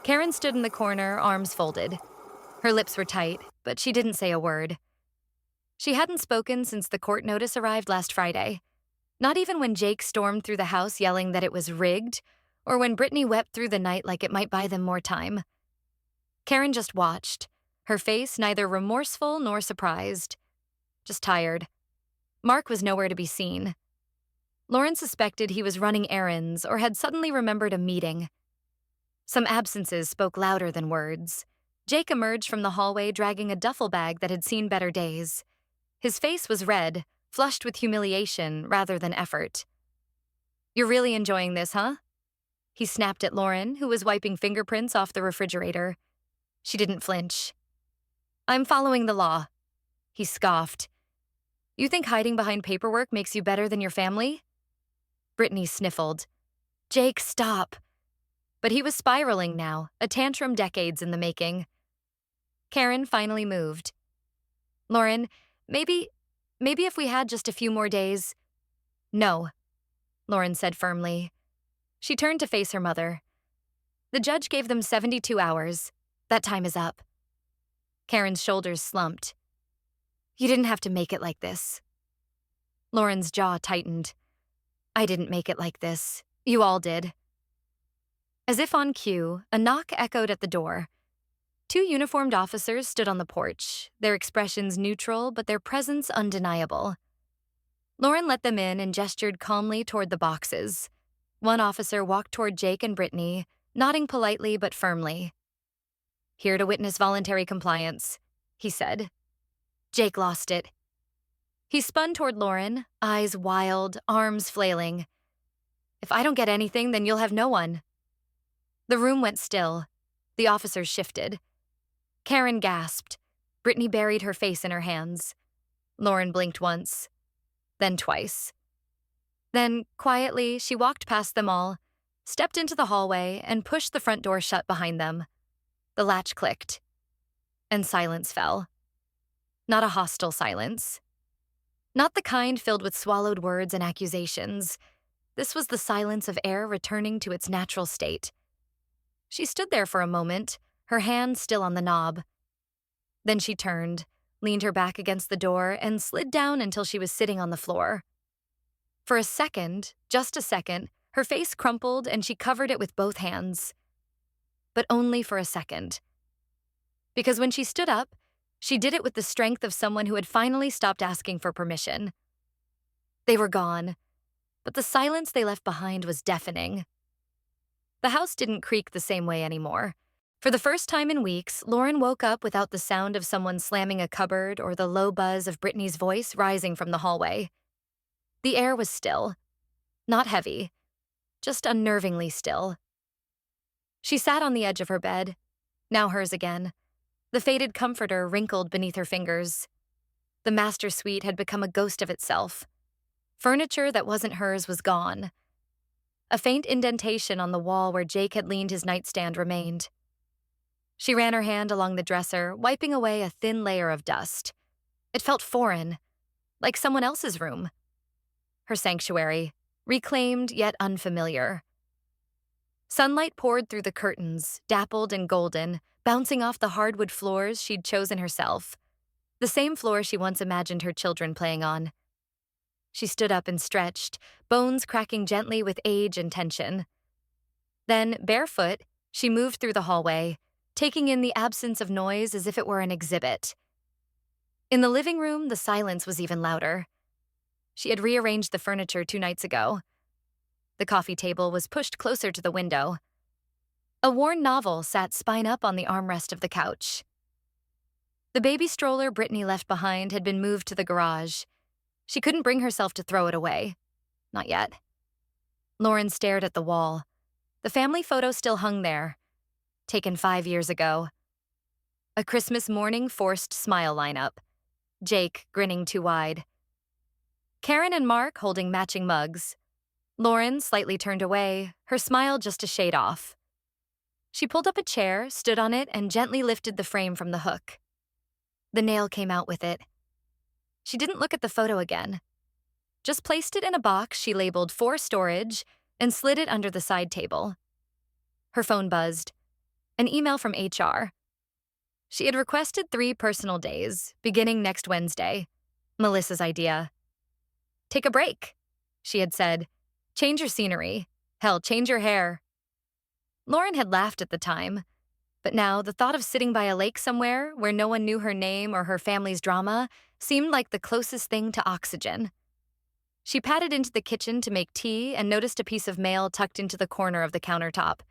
Karen stood in the corner, arms folded. Her lips were tight, but she didn't say a word. She hadn't spoken since the court notice arrived last Friday. Not even when Jake stormed through the house yelling that it was rigged, or when Brittany wept through the night like it might buy them more time. Karen just watched, her face neither remorseful nor surprised. Just tired. Mark was nowhere to be seen. Lauren suspected he was running errands or had suddenly remembered a meeting. Some absences spoke louder than words. Jake emerged from the hallway dragging a duffel bag that had seen better days. His face was red, flushed with humiliation rather than effort. You're really enjoying this, huh? He snapped at Lauren, who was wiping fingerprints off the refrigerator. She didn't flinch. I'm following the law. He scoffed. You think hiding behind paperwork makes you better than your family? Brittany sniffled. Jake, stop. But he was spiraling now, a tantrum decades in the making. Karen finally moved. Lauren, maybe if we had just a few more days. No, Lauren said firmly. She turned to face her mother. The judge gave them 72 hours. That time is up. Karen's shoulders slumped. You didn't have to make it like this. Lauren's jaw tightened. I didn't make it like this. You all did. As if on cue, a knock echoed at the door. Two uniformed officers stood on the porch, their expressions neutral but their presence undeniable. Lauren let them in and gestured calmly toward the boxes. One officer walked toward Jake and Brittany, nodding politely but firmly. "Here to witness voluntary compliance," he said. Jake lost it. He spun toward Lauren, eyes wild, arms flailing. "If I don't get anything, then you'll have no one." The room went still. The officers shifted. Karen gasped. Brittany buried her face in her hands. Lauren blinked once, then twice. Then, quietly, she walked past them all, stepped into the hallway, and pushed the front door shut behind them. The latch clicked, and silence fell. Not a hostile silence. Not the kind filled with swallowed words and accusations. This was the silence of air returning to its natural state. She stood there for a moment, her hand still on the knob. Then she turned, leaned her back against the door, and slid down until she was sitting on the floor. For a second, just a second, her face crumpled and she covered it with both hands. But only for a second. Because when she stood up, she did it with the strength of someone who had finally stopped asking for permission. They were gone, but the silence they left behind was deafening. The house didn't creak the same way anymore. For the first time in weeks, Lauren woke up without the sound of someone slamming a cupboard or the low buzz of Brittany's voice rising from the hallway. The air was still. Not heavy, just unnervingly still. She sat on the edge of her bed, now hers again, the faded comforter wrinkled beneath her fingers. The master suite had become a ghost of itself. Furniture that wasn't hers was gone. A faint indentation on the wall where Jake had leaned his nightstand remained. She ran her hand along the dresser, wiping away a thin layer of dust. It felt foreign, like someone else's room. Her sanctuary, reclaimed yet unfamiliar. Sunlight poured through the curtains, dappled and golden, bouncing off the hardwood floors she'd chosen herself, the same floor she once imagined her children playing on. She stood up and stretched, bones cracking gently with age and tension. Then, barefoot, she moved through the hallway, taking in the absence of noise as if it were an exhibit. In the living room, the silence was even louder. She had rearranged the furniture 2 nights ago. The coffee table was pushed closer to the window. A worn novel sat spine up on the armrest of the couch. The baby stroller Brittany left behind had been moved to the garage. She couldn't bring herself to throw it away. Not yet. Lauren stared at the wall. The family photo still hung there, taken 5 years ago. A Christmas morning forced smile lineup. Jake grinning too wide. Karen and Mark holding matching mugs. Lauren slightly turned away, her smile just a shade off. She pulled up a chair, stood on it, and gently lifted the frame from the hook. The nail came out with it. She didn't look at the photo again. Just placed it in a box she labeled "for storage" and slid it under the side table. Her phone buzzed. An email from HR. She had requested 3 personal days, beginning next Wednesday. Melissa's idea. "Take a break," she had said. "Change your scenery. Hell, change your hair." Lauren had laughed at the time, but now the thought of sitting by a lake somewhere where no one knew her name or her family's drama seemed like the closest thing to oxygen. She padded into the kitchen to make tea and noticed a piece of mail tucked into the corner of the countertop.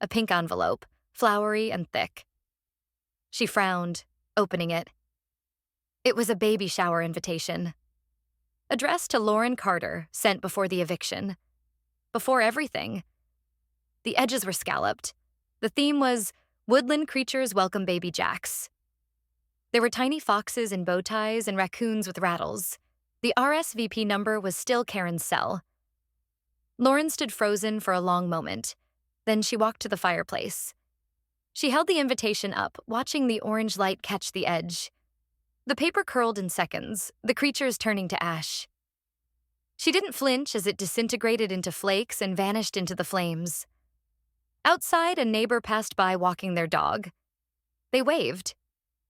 A pink envelope, flowery and thick. She frowned, opening it. It was a baby shower invitation. Addressed to Lauren Carter, sent before the eviction. Before everything. The edges were scalloped. The theme was "Woodland Creatures Welcome Baby Jacks." There were tiny foxes in bow ties and raccoons with rattles. The RSVP number was still Karen's cell. Lauren stood frozen for a long moment. Then she walked to the fireplace. She held the invitation up, watching the orange light catch the edge. The paper curled in seconds, the creatures turning to ash. She didn't flinch as it disintegrated into flakes and vanished into the flames. Outside, a neighbor passed by walking their dog. They waved.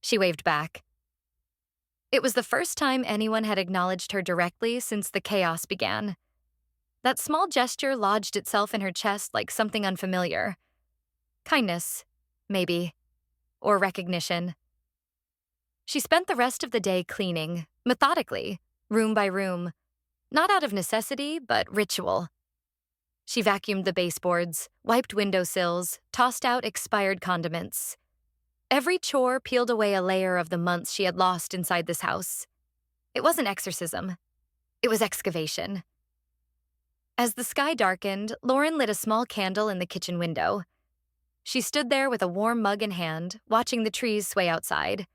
She waved back. It was the first time anyone had acknowledged her directly since the chaos began. That small gesture lodged itself in her chest like something unfamiliar. Kindness, maybe. or recognition. She spent the rest of the day cleaning, methodically, room by room, not out of necessity, but ritual. She vacuumed the baseboards, wiped windowsills, tossed out expired condiments. Every chore peeled away a layer of the months she had lost inside this house. It wasn't exorcism. It was excavation. As the sky darkened, Lauren lit a small candle in the kitchen window. She stood there with a warm mug in hand, watching the trees sway outside.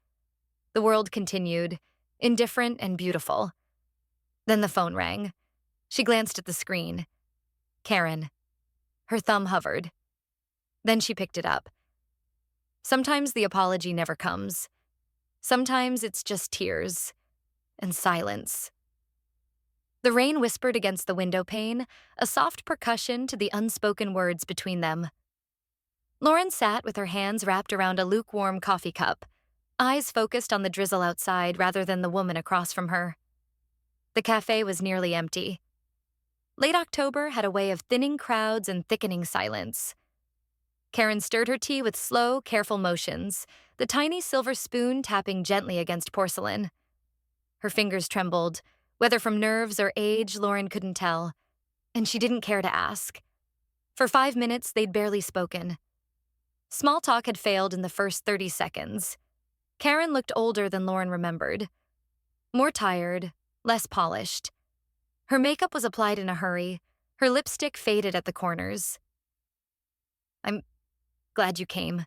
The world continued, indifferent and beautiful. Then the phone rang. She glanced at the screen. Karen. Her thumb hovered. Then she picked it up. Sometimes the apology never comes. Sometimes it's just tears and silence. The rain whispered against the window pane, a soft percussion to the unspoken words between them. Lauren sat with her hands wrapped around a lukewarm coffee cup, eyes focused on the drizzle outside rather than the woman across from her. The cafe was nearly empty. Late October had a way of thinning crowds and thickening silence. Karen stirred her tea with slow, careful motions, the tiny silver spoon tapping gently against porcelain. Her fingers trembled, whether from nerves or age, Lauren couldn't tell, and she didn't care to ask. For 5 minutes, they'd barely spoken. Small talk had failed in the first 30 seconds. Karen looked older than Lauren remembered. More tired, less polished. Her makeup was applied in a hurry, her lipstick faded at the corners. "I'm glad you came,"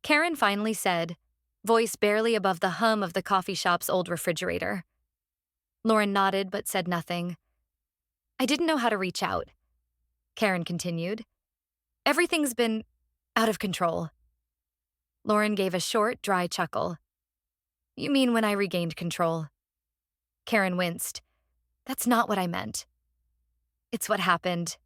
Karen finally said, voice barely above the hum of the coffee shop's old refrigerator. Lauren nodded but said nothing. "I didn't know how to reach out," Karen continued. "Everything's been out of control." Lauren gave a short, dry chuckle. "You mean when I regained control?" Karen winced. "That's not what I meant. It's what happened."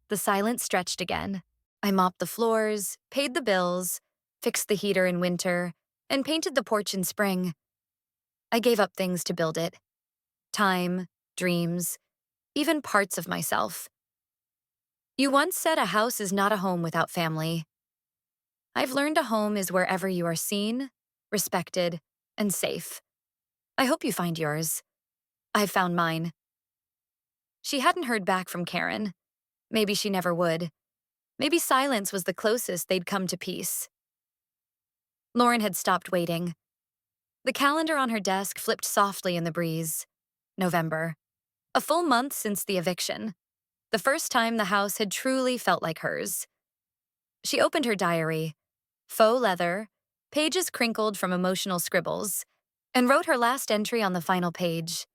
The silence stretched again. "I mopped the floors, paid the bills, fixed the heater in winter, and painted the porch in spring. I gave up things to build it. Time, dreams, even parts of myself. You once said a house is not a home without family. I've learned a home is wherever you are seen, respected, and safe. I hope you find yours. I've found mine." She hadn't heard back from Karen. Maybe she never would. Maybe silence was the closest they'd come to peace. Lauren had stopped waiting. The calendar on her desk flipped softly in the breeze. November. A full month since the eviction. The first time the house had truly felt like hers. She opened her diary, faux leather, pages crinkled from emotional scribbles, and wrote her last entry on the final page.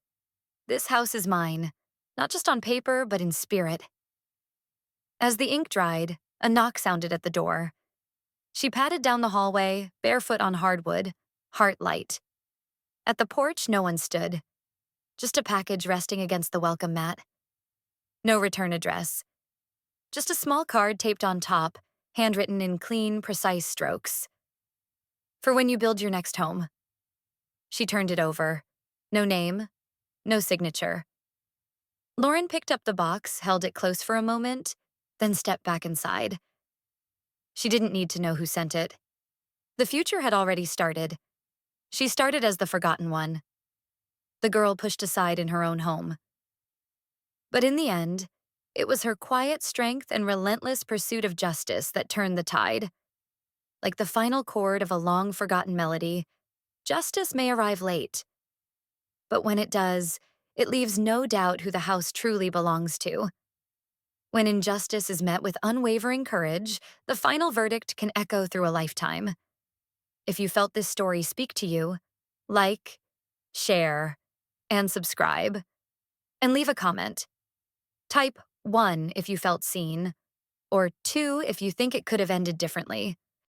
"This house is mine, not just on paper, but in spirit." As the ink dried, a knock sounded at the door. She padded down the hallway, barefoot on hardwood, heart light. At the porch, no one stood. Just a package resting against the welcome mat. No return address. Just a small card taped on top, handwritten in clean, precise strokes. "For when you build your next home." She turned it over. No name, no signature. Lauren picked up the box, held it close for a moment, then stepped back inside. She didn't need to know who sent it. The future had already started. She started as the forgotten one. The girl pushed aside in her own home. But in the end, it was her quiet strength and relentless pursuit of justice that turned the tide. Like the final chord of a long-forgotten melody, justice may arrive late. But when it does, it leaves no doubt who the house truly belongs to. When injustice is met with unwavering courage, the final verdict can echo through a lifetime. If you felt this story speak to you, like, share, and subscribe, and leave a comment. Type 1 if you felt seen, or 2 if you think it could have ended differently.